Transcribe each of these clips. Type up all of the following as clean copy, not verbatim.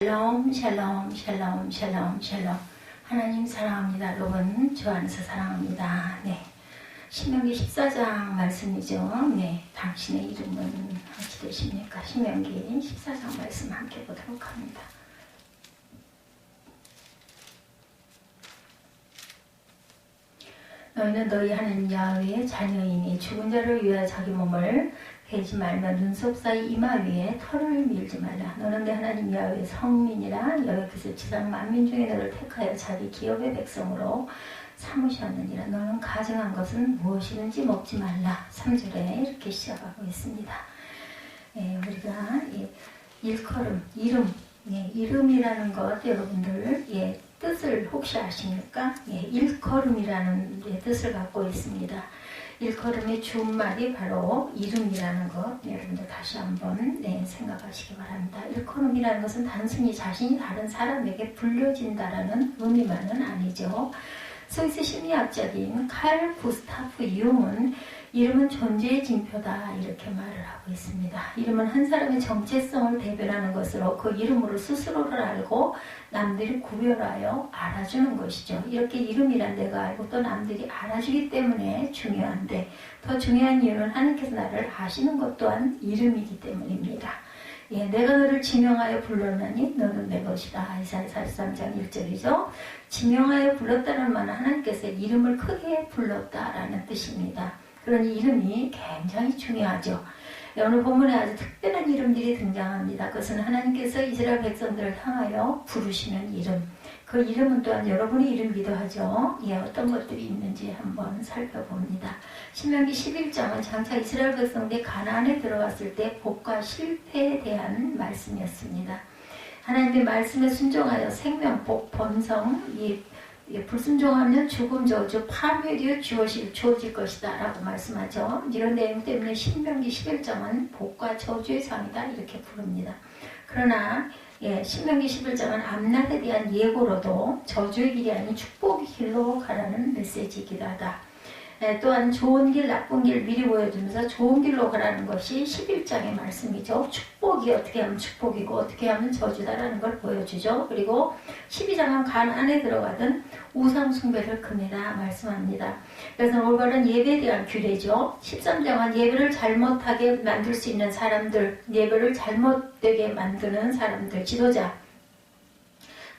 샬롬 샬롬 샬롬 샬롬 샬롬. 하나님 사랑합니다. 여러분 주 안에서 사랑합니다. 네, 신명기 14장 말씀이죠. 네, 당신의 이름은 어찌 되십니까? 신명기 14장 말씀 함께 보도록 합니다. 너희는 너희 하나님 야훼의 자녀이니 죽은 자를 위하여 자기 몸을 베지 말며 눈썹 사이 이마 위에 털을 밀지 말라. 너는 내 하나님 야훼의 성민이라. 여호와께서 지상 만민 중에 너를 택하여 자기 기업의 백성으로 삼으셨느니라. 너는 가증한 것은 무엇이든지 먹지 말라. 3절에 이렇게 시작하고 있습니다. 우리가 일컬음, 이름, 이름이라는 것 여러분들 뜻을 혹시 아십니까? 일컬음이라는 뜻을 갖고 있습니다. 일컬음의 준말이 바로 이름이라는 것, 여러분들 다시 한번 생각하시기 바랍니다. 일컬음이라는 것은 단순히 자신이 다른 사람에게 불려진다라는 의미만은 아니죠. 스위스 심리학자인 칼 구스타프 융은 이름은 존재의 징표다 이렇게 말을 하고 있습니다. 이름은 한 사람의 정체성을 대변하는 것으로 그 이름으로 스스로를 알고 남들이 구별하여 알아주는 것이죠. 이렇게 이름이란 내가 알고 또 남들이 알아주기 때문에 중요한데, 더 중요한 이유는 하나님께서 나를 아시는 것 또한 이름이기 때문입니다. 내가 너를 지명하여 불렀나니 너는 내 것이다. 이사야 43장 1절이죠. 지명하여 불렀다는 말은 하나님께서 이름을 크게 불렀다라는 뜻입니다. 그러니 이름이 굉장히 중요하죠. 오늘 본문에 아주 특별한 이름들이 등장합니다. 그것은 하나님께서 이스라엘 백성들을 향하여 부르시는 이름. 그 이름은 또한 여러분의 이름이기도 하죠. 어떤 것들이 있는지 한번 살펴봅니다. 신명기 11장은 장차 이스라엘 백성들이 가나안에 들어갔을 때 복과 실패에 대한 말씀이었습니다. 하나님의 말씀에 순종하여 생명, 복, 번성, 불순종하면 죽음, 저주, 파멸이 주어질 것이다 라고 말씀하죠. 이런 내용 때문에 신명기 11장은 복과 저주의 장이다 이렇게 부릅니다. 그러나 신명기 11장은 앞날에 대한 예고로도 저주의 길이 아닌 축복의 길로 가라는 메시지이기도 하다. 또한 좋은 길, 나쁜 길 미리 보여주면서 좋은 길로 가라는 것이 11장의 말씀이죠. 축복이 어떻게 하면 축복이고 어떻게 하면 저주다라는 걸 보여주죠. 그리고 12장은 가나안에 들어가든 우상 숭배를 금해라 말씀합니다. 그래서 올바른 예배에 대한 규례죠. 13장은 예배를 잘못하게 만들 수 있는 사람들, 예배를 잘못되게 만드는 사람들, 지도자,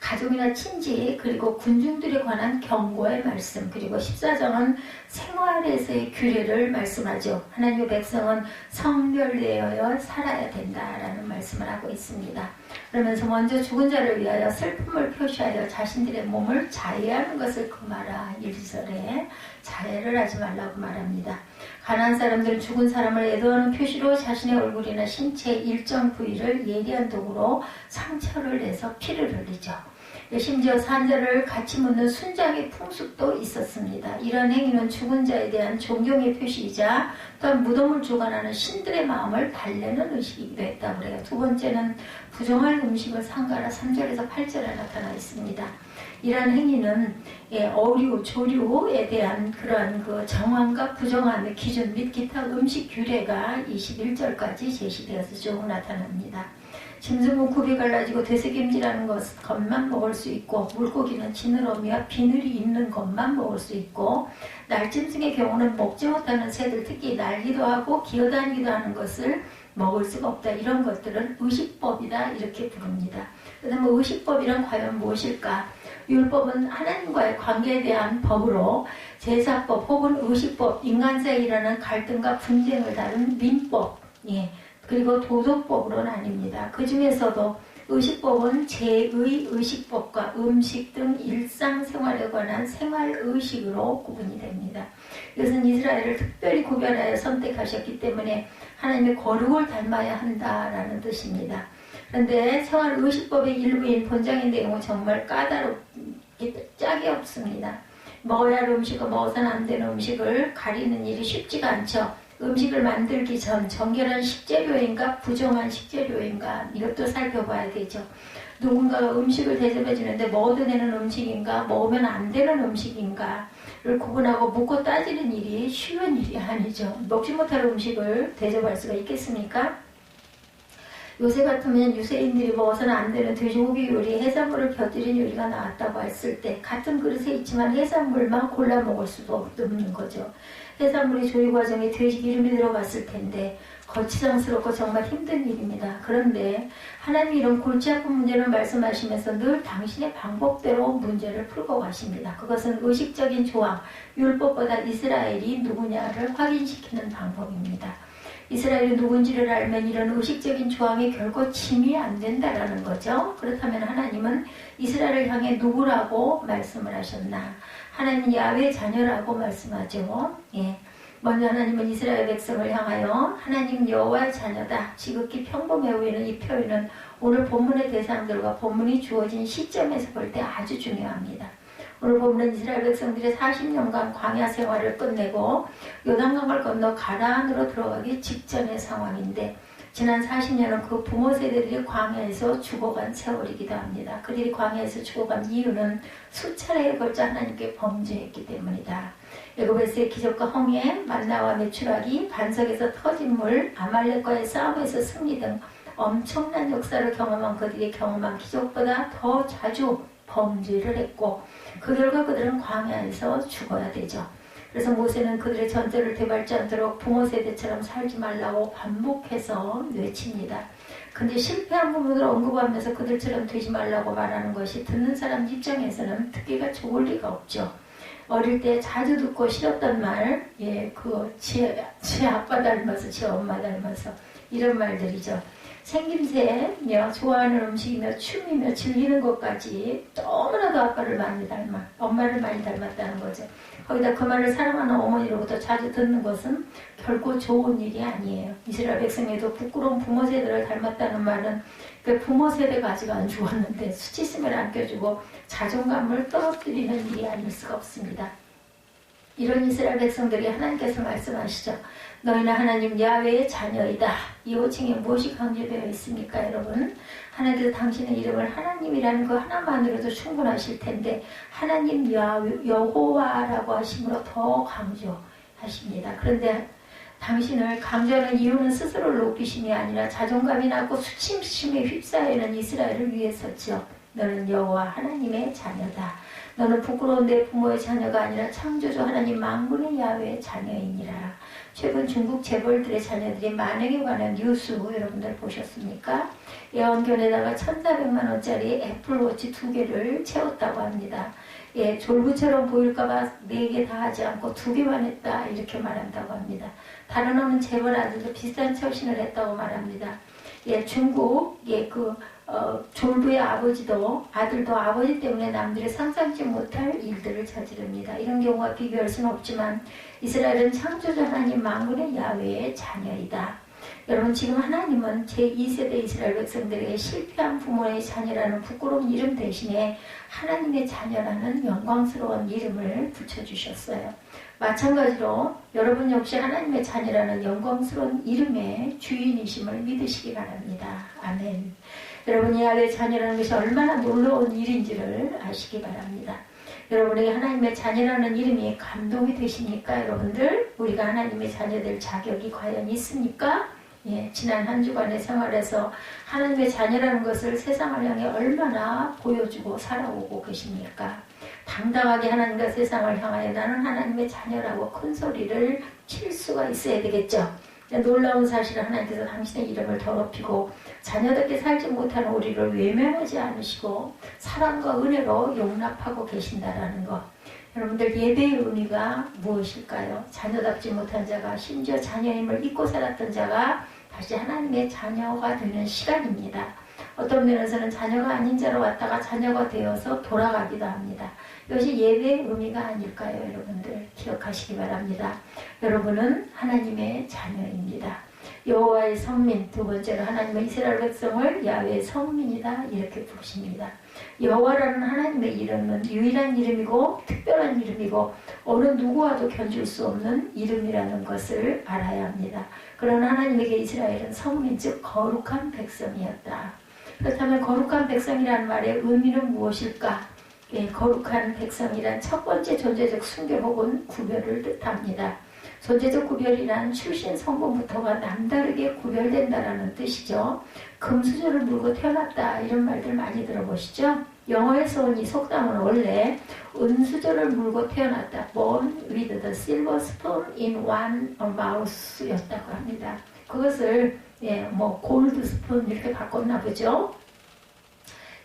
가족이나 친지, 그리고 군중들에 관한 경고의 말씀, 그리고 14장은 생활에서의 규례를 말씀하죠. 하나님의 백성은 성별되어 살아야 된다라는 말씀을 하고 있습니다. 그러면서 먼저 죽은 자를 위하여 슬픔을 표시하여 자신들의 몸을 자해하는 것을 금하라. 1절에 자해를 하지 말라고 말합니다. 가난한 사람들은 죽은 사람을 애도하는 표시로 자신의 얼굴이나 신체 일정 부위를 예리한 도구로 상처를 내서 피를 흘리죠. 심지어 산자를 같이 묻는 순장의 풍습도 있었습니다. 이런 행위는 죽은 자에 대한 존경의 표시이자 또한 무덤을 주관하는 신들의 마음을 달래는 의식이기도 했다고 그래요. 두 번째는 부정할 음식을 삼가라. 3절에서 8절에 나타나 있습니다. 이러한 행위는 어류, 조류에 대한 그러한 그 정황과 부정함의 기준 및 기타 음식 규례가 21절까지 제시되어서 쭉 나타납니다. 짐승은 굽이 갈라지고 되새김질하는 것만 먹을 수 있고, 물고기는 지느러미와 비늘이 있는 것만 먹을 수 있고, 날짐승의 경우는 먹지 못하는 새들, 특히 날기도 하고 기어다니기도 하는 것을 먹을 수가 없다. 이런 것들은 의식법이다 이렇게 부릅니다. 그다음에 의식법이란 과연 무엇일까? 율법은 하나님과의 관계에 대한 법으로 제사법 혹은 의식법, 인간 사이에 일어나는 갈등과 분쟁을 다룬 민법, 그리고 도덕법으로 나뉩니다. 그 중에서도 의식법은 제의 의식법과 음식 등 일상생활에 관한 생활의식으로 구분이 됩니다. 이것은 이스라엘을 특별히 구별하여 선택하셨기 때문에 하나님의 거룩을 닮아야 한다라는 뜻입니다. 그런데 생활의식법의 일부인 본장의 내용은 정말 짝이 없습니다. 먹어야 할 음식과 먹어서는 안 되는 음식을 가리는 일이 쉽지가 않죠. 음식을 만들기 전 정결한 식재료인가 부정한 식재료인가 이것도 살펴봐야 되죠. 누군가가 음식을 대접해 주는데 먹어도 되는 음식인가 먹으면 안 되는 음식인가를 구분하고 묻고 따지는 일이 쉬운 일이 아니죠. 먹지 못할 음식을 대접할 수가 있겠습니까? 요새 같으면 유세인들이 먹어서는 안 되는 돼지고기 요리, 해산물을 곁들인 요리가 나왔다고 했을 때 같은 그릇에 있지만 해산물만 골라 먹을 수도 없는 거죠. 해산물의 조리 과정에 돼지 기름이 들어갔을 텐데 거치장스럽고 정말 힘든 일입니다. 그런데 하나님이 이런 골치 아픈 문제를 말씀하시면서 늘 당신의 방법대로 문제를 풀고 가십니다. 그것은 의식적인 조항, 율법보다 이스라엘이 누구냐를 확인시키는 방법입니다. 이스라엘이 누군지를 알면 이런 의식적인 조항이 결코 침이 안 된다라는 거죠. 그렇다면 하나님은 이스라엘을 향해 누구라고 말씀을 하셨나? 하나님은 야훼 자녀라고 말씀하죠. 예. 먼저 하나님은 이스라엘 백성을 향하여 하나님 여호와의 자녀다. 지극히 평범해 보이는 이 표현은 오늘 본문의 대상들과 본문이 주어진 시점에서 볼 때 아주 중요합니다. 오늘 본문은 이스라엘 백성들이 40년간 광야 생활을 끝내고 요단강을 건너 가나안으로 들어가기 직전의 상황인데 지난 40년은 그 부모 세대들이 광야에서 죽어간 세월이기도 합니다. 그들이 광야에서 죽어간 이유는 수차례에 걸쳐 하나님께 범죄했기 때문이다. 애굽에서의 기적과 홍해, 만나와 메추라기, 반석에서 터진 물, 아말렉과의 싸움에서 승리 등 엄청난 역사를 경험한 그들이 경험한 기적보다 더 자주 범죄를 했고 그 결과 그들은 광야에서 죽어야 되죠. 그래서 모세는 그들의 전제를 되밟지 않도록 부모 세대처럼 살지 말라고 반복해서 외칩니다. 근데 실패한 부분을 언급하면서 그들처럼 되지 말라고 말하는 것이 듣는 사람 입장에서는 듣기가 좋을 리가 없죠. 어릴 때 자주 듣고 싫었던 말, 지 아빠 닮아서, 지 엄마 닮아서 이런 말들이죠. 생김새며 좋아하는 음식이며 춤이며 즐기는 것까지 너무나도 아빠를 많이 닮아, 엄마를 많이 닮았다는 거죠. 거기다 그 말을 사랑하는 어머니로부터 자주 듣는 것은 결코 좋은 일이 아니에요. 이스라엘 백성에도 부끄러운 부모 세대를 닮았다는 말은 그 부모 세대가 아직 안 죽었는데 수치심을 안겨주고 자존감을 떨어뜨리는 일이 아닐 수가 없습니다. 이런 이스라엘 백성들이 하나님께서 말씀하시죠. 너희는 하나님 야훼의 자녀이다. 이 호칭에 무엇이 강조되어 있습니까, 여러분? 하나님께서 당신의 이름을 하나님이라는 그 하나만으로도 충분하실 텐데 하나님 여호와라고 하심으로 더 강조하십니다. 그런데 당신을 강조하는 이유는 스스로를 높이심이 아니라 자존감이 낮고 수치심에 휩싸이는 이스라엘을 위해서죠. 너는 여호와 하나님의 자녀다. 너는 부끄러운 내 부모의 자녀가 아니라 창조주 하나님 만군의 야훼의 자녀이니라. 최근 중국 재벌들의 자녀들이 만행에 관한 뉴스 여러분들 보셨습니까? 예언견에다가 1,400만 원짜리 애플워치 2개를 채웠다고 합니다. 예, 졸부처럼 보일까봐 4개 다 하지 않고 2개만 했다 이렇게 말한다고 합니다. 다른 어느 재벌 아들도 비슷한 처신을 했다고 말합니다. 예, 중국 졸부의 아들도 아버지 때문에 남들이 상상치 못할 일들을 저지릅니다. 이런 경우와 비교할 수는 없지만 이스라엘은 창조주 하나님 만군의 야훼의 자녀이다. 여러분 지금 하나님은 제2세대 이스라엘 백성들에게 실패한 부모의 자녀라는 부끄러운 이름 대신에 하나님의 자녀라는 영광스러운 이름을 붙여주셨어요. 마찬가지로 여러분 역시 하나님의 자녀라는 영광스러운 이름의 주인이심을 믿으시기 바랍니다. 아멘. 여러분이 야훼의 자녀라는 것이 얼마나 놀라운 일인지를 아시기 바랍니다. 여러분에게 하나님의 자녀라는 이름이 감동이 되십니까? 여러분들 우리가 하나님의 자녀될 자격이 과연 있습니까? 예, 지난 한 주간의 생활에서 하나님의 자녀라는 것을 세상을 향해 얼마나 보여주고 살아오고 계십니까? 당당하게 하나님과 세상을 향하여 나는 하나님의 자녀라고 큰 소리를 칠 수가 있어야 되겠죠. 놀라운 사실은 하나님께서 당신의 이름을 더럽히고 자녀답게 살지 못하는 우리를 외면하지 않으시고 사랑과 은혜로 용납하고 계신다라는 것. 여러분들 예배의 의미가 무엇일까요? 자녀답지 못한 자가 심지어 자녀임을 잊고 살았던 자가 다시 하나님의 자녀가 되는 시간입니다. 어떤 면에서는 자녀가 아닌 자로 왔다가 자녀가 되어서 돌아가기도 합니다. 이것이 예배의 의미가 아닐까요? 여러분들 기억하시기 바랍니다. 여러분은 하나님의 자녀입니다. 여호와의 성민, 두 번째로 하나님의 이스라엘 백성을 야훼의 성민이다 이렇게 부르십니다. 여호와라는 하나님의 이름은 유일한 이름이고 특별한 이름이고 어느 누구와도 견줄 수 없는 이름이라는 것을 알아야 합니다. 그러나 하나님에게 이스라엘은 성민 즉 거룩한 백성이었다. 그렇다면 거룩한 백성이라는 말의 의미는 무엇일까? 예, 거룩한 백성이란 첫 번째 존재적 순결 혹은 구별을 뜻합니다. 존재적 구별이란 출신 성분부터가 남다르게 구별된다라는 뜻이죠. 금수저를 물고 태어났다 이런 말들 많이 들어보시죠? 영어에서 온 이 속담은 원래 은수저를 물고 태어났다, born with the silver spoon in one mouth였다고 합니다. 그것을 골드 스푼 이렇게 바꿨나 보죠.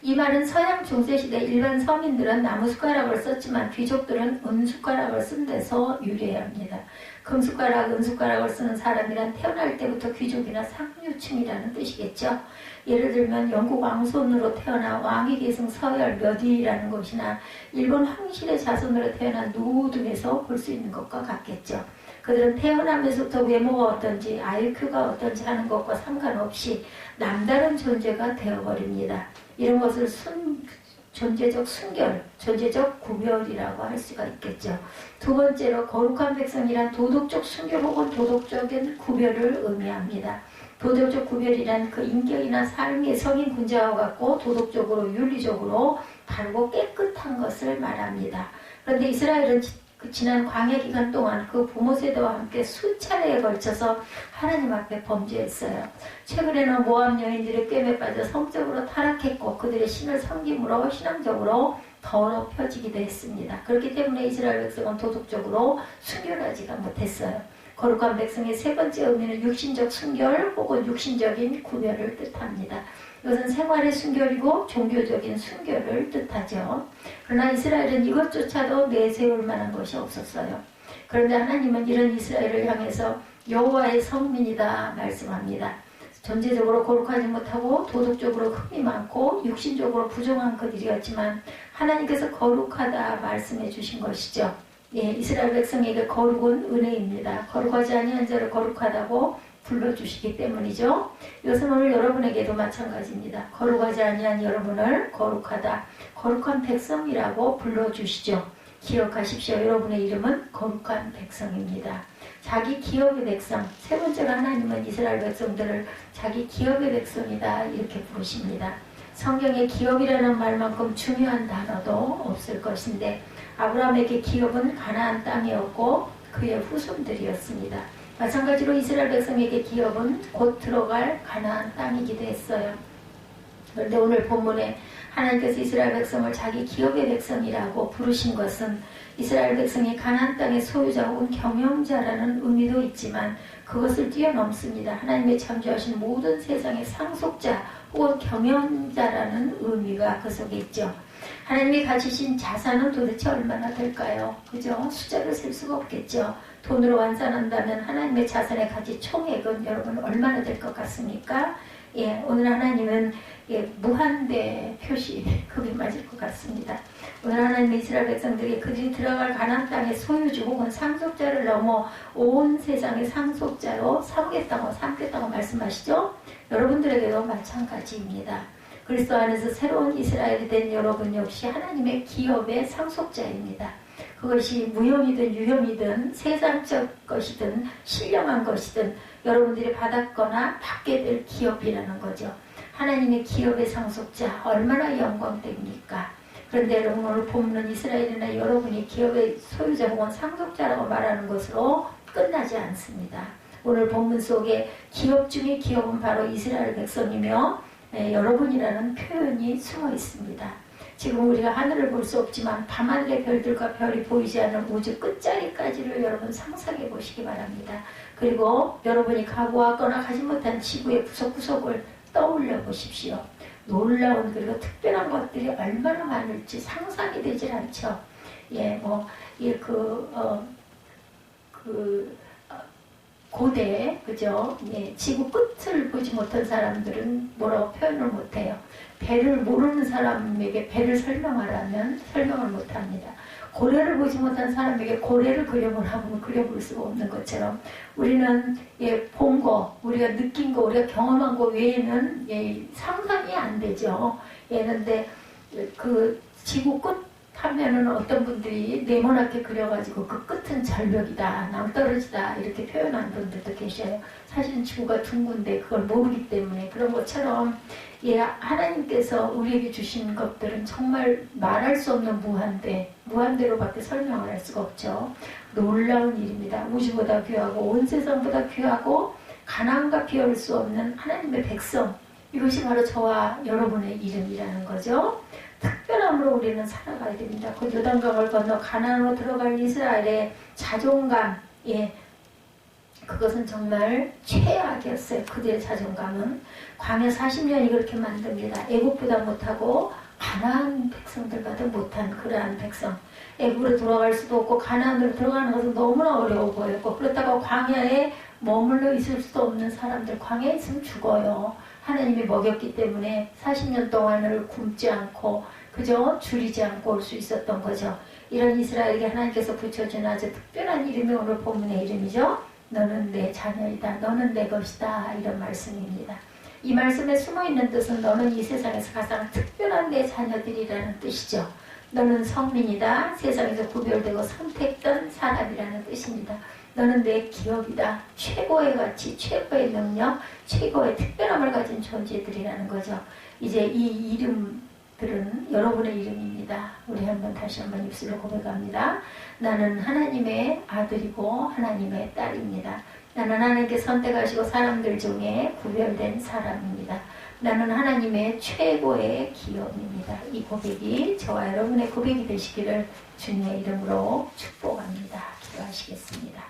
이 말은 서양 중세시대 일반 서민들은 나무 숟가락을 썼지만 귀족들은 은숟가락을 쓴 데서 유래합니다. 금숟가락, 은숟가락을 쓰는 사람이란 태어날 때부터 귀족이나 상류층이라는 뜻이겠죠. 예를 들면 영국 왕손으로 태어나 왕위 계승 서열 몇위라는 것이나 일본 황실의 자손으로 태어난 누구 등에서 볼 수 있는 것과 같겠죠. 그들은 태어나면서부터 외모가 어떤지 IQ가 어떤지 하는 것과 상관없이 남다른 존재가 되어버립니다. 이런 것을 존재적 순결, 존재적 구별이라고 할 수가 있겠죠. 두 번째로 거룩한 백성이란 도덕적 순결 혹은 도덕적인 구별을 의미합니다. 도덕적 구별이란 그 인격이나 삶의 성인 군자와 같고 도덕적으로 윤리적으로 바르고 깨끗한 것을 말합니다. 그런데 이스라엘은 지난 광야 기간 동안 그 부모 세대와 함께 수차례에 걸쳐서 하나님 앞에 범죄했어요. 최근에는 모압 여인들의 꿰매 빠져 성적으로 타락했고 그들의 신을 섬김으로 신앙적으로 더럽혀지기도 했습니다. 그렇기 때문에 이스라엘 백성은 도덕적으로 순결하지가 못했어요. 거룩한 백성의 세 번째 의미는 육신적 순결 혹은 육신적인 구별을 뜻합니다. 이것은 생활의 순결이고 종교적인 순결을 뜻하죠. 그러나 이스라엘은 이것조차도 내세울 만한 것이 없었어요. 그런데 하나님은 이런 이스라엘을 향해서 여호와의 성민이다 말씀합니다. 전체적으로 거룩하지 못하고 도덕적으로 흠이 많고 육신적으로 부정한 그들이었지만 하나님께서 거룩하다 말씀해 주신 것이죠. 이스라엘 백성에게 거룩은 은혜입니다. 거룩하지 아니한 자를 거룩하다고 불러주시기 때문이죠. 이것은 오늘 여러분에게도 마찬가지입니다. 거룩하지 아니한 여러분을 거룩하다, 거룩한 백성이라고 불러주시죠. 기억하십시오. 여러분의 이름은 거룩한 백성입니다. 자기 기업의 백성, 세 번째로 하나님은 이스라엘 백성들을 자기 기업의 백성이다 이렇게 부르십니다. 성경에 기업이라는 말만큼 중요한 단어도 없을 것인데 아브라함에게 기업은 가나안 땅이었고 그의 후손들이었습니다. 마찬가지로 이스라엘 백성에게 기업은 곧 들어갈 가나안 땅이기도 했어요. 그런데 오늘 본문에 하나님께서 이스라엘 백성을 자기 기업의 백성이라고 부르신 것은 이스라엘 백성이 가나안 땅의 소유자 혹은 경영자라는 의미도 있지만 그것을 뛰어넘습니다. 하나님의 창조하신 모든 세상의 상속자 혹은 경영자라는 의미가 그 속에 있죠. 하나님이 가지신 자산은 도대체 얼마나 될까요? 그죠? 숫자를 셀 수가 없겠죠. 돈으로 환산한다면 하나님의 자산의 가치 총액은 여러분 얼마나 될 것 같습니까? 오늘 하나님은 무한대 표시 그게 맞을 것 같습니다. 오늘 하나님의 이스라엘 백성들이 그들이 들어갈 가나안 땅의 소유주 혹은 상속자를 넘어 온 세상의 상속자로 삼겠다고 말씀하시죠. 여러분들에게도 마찬가지입니다. 그리스도 안에서 새로운 이스라엘이 된 여러분 역시 하나님의 기업의 상속자입니다. 그것이 무형이든 유형이든 세상적 것이든 신령한 것이든 여러분들이 받았거나 받게 될 기업이라는 거죠. 하나님의 기업의 상속자 얼마나 영광됩니까? 그런데 여러분 오늘 본문은 이스라엘이나 여러분이 기업의 소유자 혹은 상속자라고 말하는 것으로 끝나지 않습니다. 오늘 본문 속에 기업 중의 기업은 바로 이스라엘 백성이며 여러분이라는 표현이 숨어 있습니다. 지금 우리가 하늘을 볼 수 없지만 밤하늘의 별들과 별이 보이지 않는 우주 끝자리까지를 여러분 상상해 보시기 바랍니다. 그리고 여러분이 가보았거나 가지 못한 지구의 구석구석을 떠올려 보십시오. 놀라운 그리고 특별한 것들이 얼마나 많을지 상상이 되질 않죠. 고대, 그죠? 지구 끝을 보지 못한 사람들은 뭐라고 표현을 못해요. 배를 모르는 사람에게 배를 설명하라면 설명을 못합니다. 고래를 보지 못한 사람에게 고래를 그려보라면 그려볼 수가 없는 것처럼 우리는 본 거, 우리가 느낀 거, 우리가 경험한 거 외에는 상상이 안 되죠. 그런데 그 지구 끝 하면은 어떤 분들이 네모나게 그려가지고 그 끝은 절벽이다, 낭떠러지다 이렇게 표현한 분들도 계셔요. 사실은 지구가 둥근데 그걸 모르기 때문에 그런 것처럼 예, 하나님께서 우리에게 주신 것들은 정말 말할 수 없는 무한대로밖에 설명을 할 수가 없죠. 놀라운 일입니다. 우주보다 귀하고 온 세상보다 귀하고 가난과 비할 수 없는 하나님의 백성, 이것이 바로 저와 여러분의 이름이라는 거죠. 특별함으로 우리는 살아가야 됩니다. 그 요단강을 건너 가나안으로 들어갈 이스라엘의 자존감, 예, 그것은 정말 최악이었어요. 그들의 자존감은 광야 40년이 그렇게 만듭니다. 애국보다 못하고 가나안 백성들보다 못한 그러한 백성. 애국으로 돌아갈 수도 없고 가나안으로 들어가는 것은 너무나 어려워 보였고, 그렇다고 광야에 머물러 있을 수도 없는 사람들, 광야에 있으면 죽어요. 하나님이 먹였기 때문에 40년 동안을 굶지 않고 그저 줄이지 않고 올 수 있었던 거죠. 이런 이스라엘에게 하나님께서 붙여준 아주 특별한 이름이 오늘 본문의 이름이죠. 너는 내 자녀이다. 너는 내 것이다. 이런 말씀입니다. 이 말씀에 숨어있는 뜻은 너는 이 세상에서 가장 특별한 내 자녀들이라는 뜻이죠. 너는 성민이다. 세상에서 구별되고 선택된 사람이라는 뜻입니다. 너는 내 기업이다. 최고의 가치, 최고의 능력, 최고의 특별함을 가진 존재들이라는 거죠. 이제 이 이름들은 여러분의 이름입니다. 우리 다시 한번 입술로 고백합니다. 나는 하나님의 아들이고 하나님의 딸입니다. 나는 하나님께 선택하시고 사람들 중에 구별된 사람입니다. 나는 하나님의 최고의 기업입니다. 이 고백이 저와 여러분의 고백이 되시기를 주님의 이름으로 축복합니다. 기도하시겠습니다.